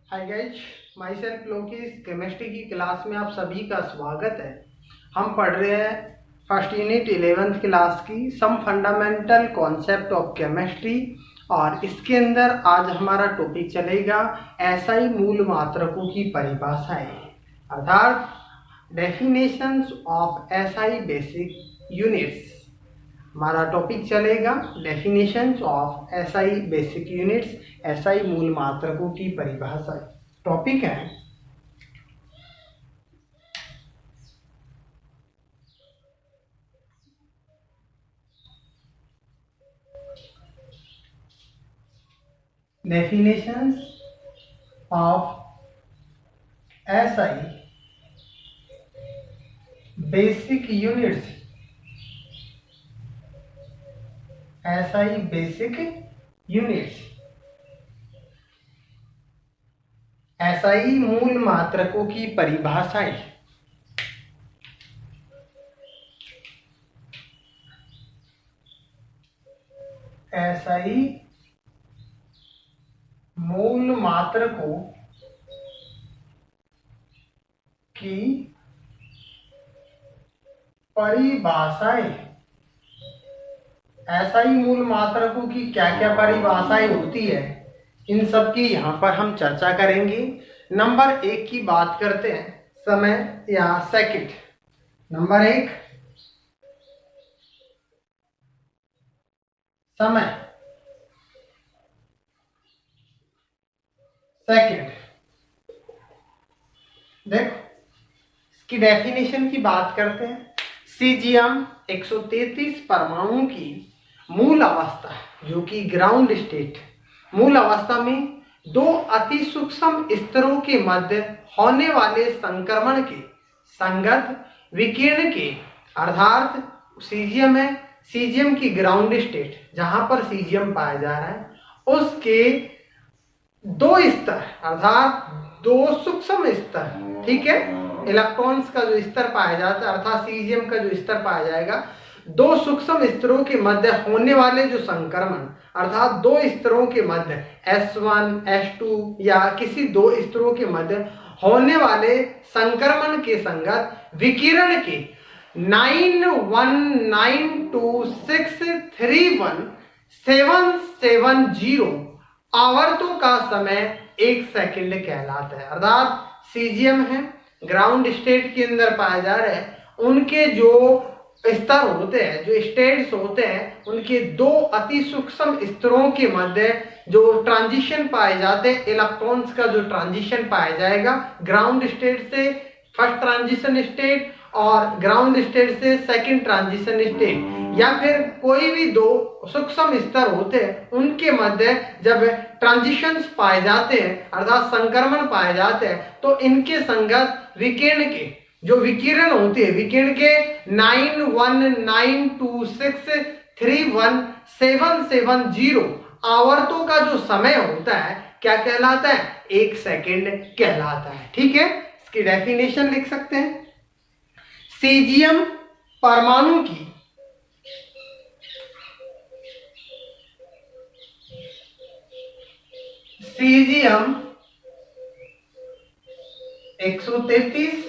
Hi guys, my self Lokesh. Chemistry की class में आप सभी का स्वागत है। हम पढ़ रहे हैं फर्स्ट यूनिट 11th क्लास की some fundamental concept of chemistry, और इसके अंदर आज हमारा टॉपिक चलेगा एसआई मूल मात्रकों की परिभाषाएं, अर्थात definitions of SI basic units. हमारा टॉपिक चलेगा definitions of SI basic units, SI मूल मात्रकों की परिभाषा। टॉपिक है definitions of SI basic units, SI basic units, SI मूल मात्रकों की परिभाषाएं। एसआई मूल मात्रकों की परिभाषाएं। एसआई मूल मात्रकों की क्या क्या परिभाषाएं होती है, इन सब की यहाँ पर हम चर्चा करेंगे। नंबर 1 की बात करते हैं, समय या सेकंड। नंबर 1, समय। सेकंड, देखो इसकी डेफिनेशन की बात करते हैं। सीजियम 133 परमाणु की मूल अवस्था, जो कि ग्राउंड स्टेट, मूल अवस्था में दो अति सूक्ष्म स्तरों के मध्य होने वाले संक्रमण के संगत विकिरण के, अर्थात सीजियम है, सीजियम की ग्राउंड स्टेट जहां पर सीजियम पाया जा रहा है, उसके दो स्तर, अर्थात दो सूक्ष्म स्तर, ठीक है, इलेक्ट्रॉन्स का जो स्तर पाया जाता है, अर्थात सीजियम का जो स्तर पाया जाएगा, दो सूक्ष्म स्तरों के मध्य होने वाले जो संक्रमण, अर्थात दो स्तरों के मध्य S1 S2 या किसी दो स्तरों के मध्य होने वाले संक्रमण के संगत विकिरण के 9192631770 आवर्तों का समय 1 सेकंड कहलाता है। अर्थात सीजियम है, ग्राउंड स्टेट के अंदर पाया जा रहा है, उनके जो स्तर होते हैं, जो स्टेट्स होते हैं, उनके दो अति सूक्ष्म स्तरों के मध्य जो ट्रांजिशन पाए जाते हैं, इलेक्ट्रॉन्स का जो ट्रांजिशन पाया जाएगा ग्राउंड स्टेट से फर्स्ट ट्रांजिशन स्टेट और ग्राउंड स्टेट से सेकंड ट्रांजिशन स्टेट, या फिर कोई भी दो सूक्ष्म स्तर होते हैं उनके मध्य जब ट्रांजिशंस पाए जाते हैं, अर्थात संक्रमण पाए जाते हैं, तो इनके संगत विकिरण के जो विकिरण होती है, विकिरण के 9192631770 आवर्तों का जो समय होता है क्या कहलाता है? 1 सेकंड कहलाता है। ठीक है, इसकी डेफिनेशन लिख सकते हैं। सीजियम परमाणु की सीजियम 133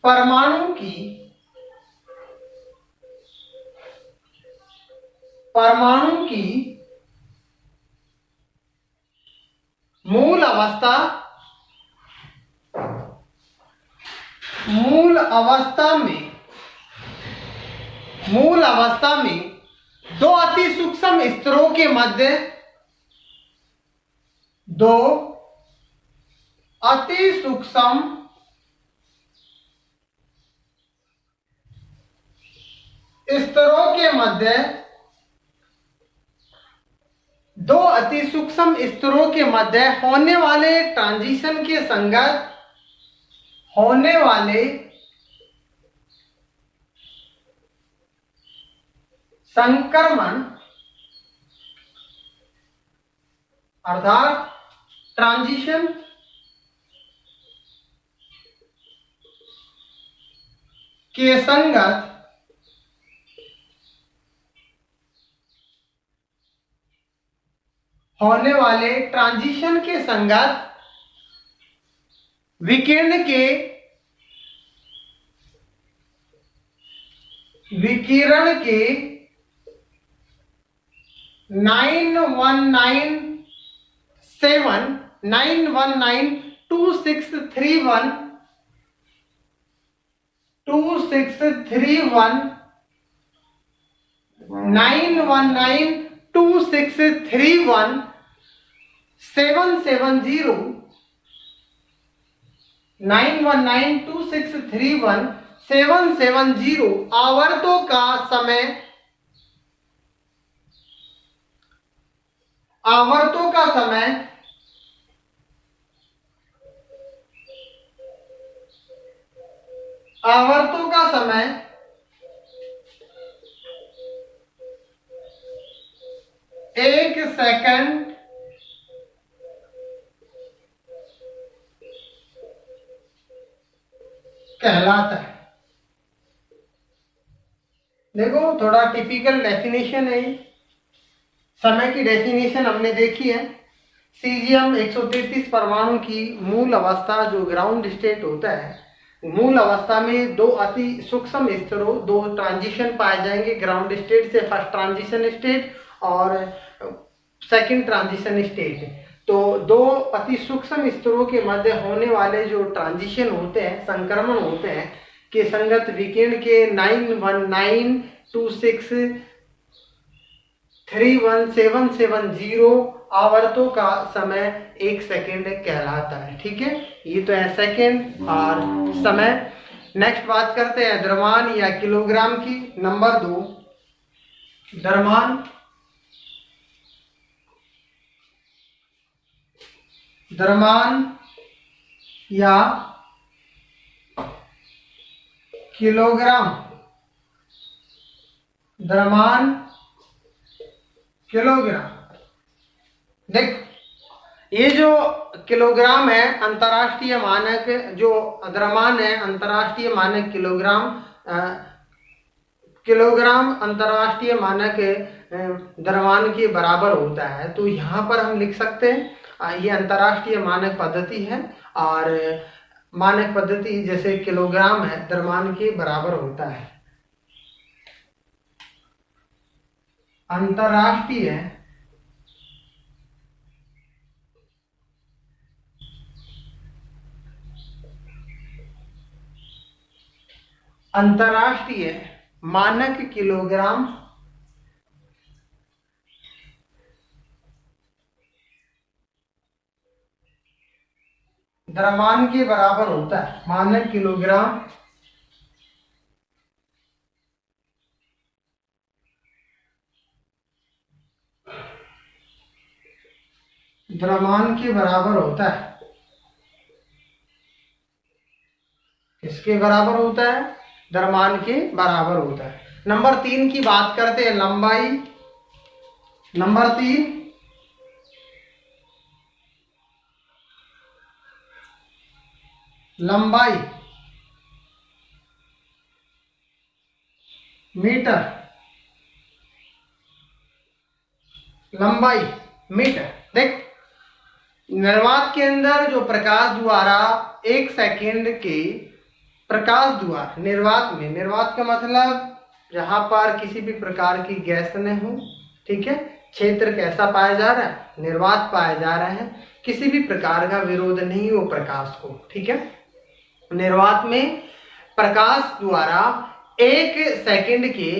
परमाणु की मूल अवस्था में दो अति सूक्ष्म स्तरों के मध्य दो अति सूक्ष्म स्तरों के मध्य होने वाले ट्रांजिशन के संगत होने वाले संक्रमण, अर्थात ट्रांजिशन के संगत होने वाले ट्रांजिशन के संगत विकिरण के 9192631 आवर्तों का समय, आवर्तों का समय 1 सेकंड कहलाता है। देखो थोड़ा टिपिकल डेफिनेशन है, समय की डेफिनेशन हमने देखी है। सीजियम 133 परमाणु की मूल अवस्था जो ग्राउंड स्टेट होता है, मूल अवस्था में दो अति सूक्ष्म स्तरों, दो ट्रांजिशन पाए जाएंगे ग्राउंड स्टेट से, फर्स्ट ट्रांजिशन स्टेट और सेकंड ट्रांजिशन स्टेट। तो दो अति सूक्ष्म स्तरों के मध्य होने वाले जो ट्रांजिशन होते हैं, संक्रमण होते हैं, के संगत विकिरण के 91926317770 आवर्तों का समय 1 सेकेंड कहलाता है। ठीक है, ये तो है सेकेंड और समय। नेक्स्ट बात करते हैं द्रव्यमान या किलोग्राम की। नंबर 2, द्रव्यमान या किलोग्राम। द्रव्यमान किलोग्राम। देख, ये जो किलोग्राम है अंतर्राष्ट्रीय मानक, जो द्रव्यमान है अंतर्राष्ट्रीय मानक किलोग्राम, किलोग्राम अंतर्राष्ट्रीय मानक द्रव्यमान के बराबर होता है। तो यहाँ पर हम लिख सकते हैं ये अंतर्राष्ट्रीय मानक पद्धति है और मानक पद्धति जैसे किलोग्राम है द्रव्यमान के बराबर होता है। अंतर्राष्ट्रीय मानक किलोग्राम द्रव्यमान के बराबर होता है। मानक किलोग्राम द्रव्यमान के बराबर होता है। किसके बराबर होता है? द्रव्यमान के बराबर होता है। नंबर 3 की बात करते हैं, लंबाई। नंबर 3, लंबाई मीटर। लंबाई मीटर। देख, निर्वात के अंदर जो प्रकाश द्वारा 1 सेकेंड के प्रकाश द्वारा, निर्वात का मतलब जहां पर किसी भी प्रकार की गैस न हो, ठीक है, क्षेत्र कैसा पाया जा रहा है? निर्वात पाया जा रहा है, किसी भी प्रकार का विरोध नहीं हो प्रकाश को। ठीक है, निर्वात में प्रकाश द्वारा 1 सेकेंड के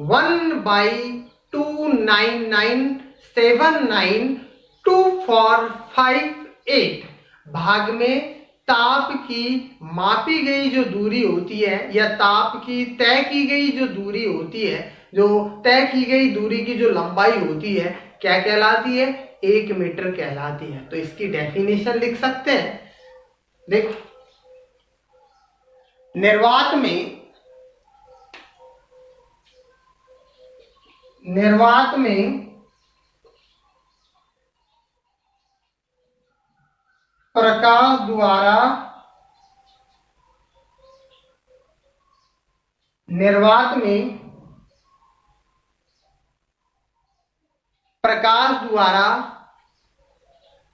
1/299792458 भाग में ताप की मापी गई जो दूरी होती है, या ताप की तय की गई जो दूरी होती है, जो तय की गई दूरी की जो लंबाई होती है, क्या कहलाती है? 1 मीटर कहलाती है। तो इसकी डेफिनेशन लिख सकते हैं। देखो, निर्वात में प्रकाश द्वारा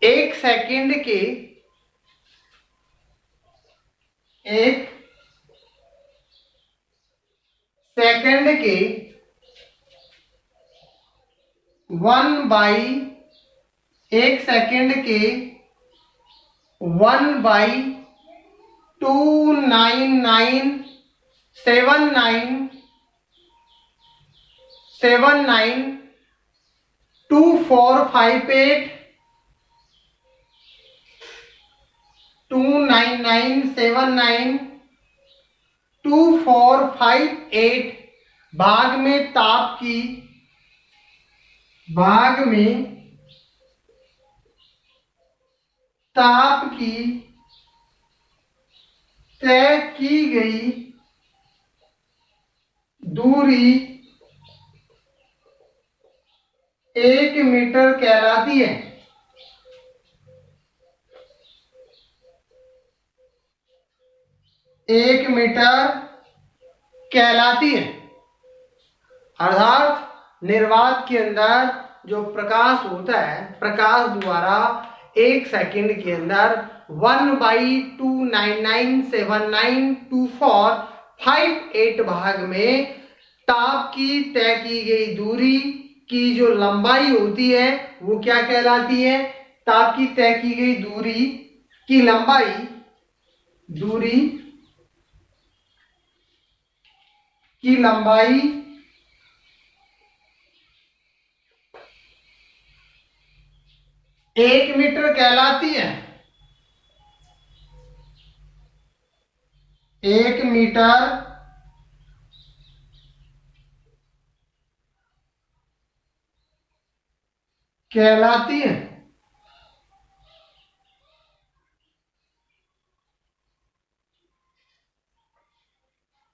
एक सेकंड के 299.2458 भाग में ताप की तय की गई दूरी 1 मीटर कहलाती है। 1 मीटर कहलाती है। अर्थात निर्वात के अंदर जो प्रकाश होता है, प्रकाश द्वारा 1 सेकंड के अंदर 1/299792458 भाग में ताप की तय की गई दूरी की जो लंबाई होती है वो क्या कहलाती है? ताप की तय की गई दूरी की लंबाई 1 मीटर कहलाती है। 1 मीटर कहलाती है।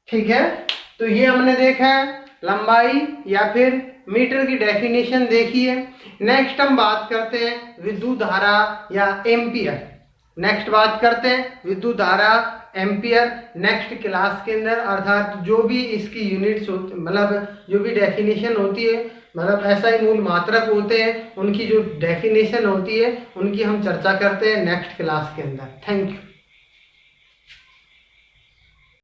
ठीक है, तो ये हमने देखा है लंबाई या फिर मीटर की डेफिनेशन देखी है। नेक्स्ट हम बात करते हैं विद्युत धारा या एम्पियर। नेक्स्ट क्लास के अंदर, अर्थात जो भी इसकी यूनिट्स मतलब जो भी डेफिनेशन होती है, मतलब ऐसा ही मूल मात्रक होते हैं, उनकी जो डेफिनेशन होती है उनकी हम चर्चा करते हैं नेक्स्ट क्लास के अंदर। Thank you.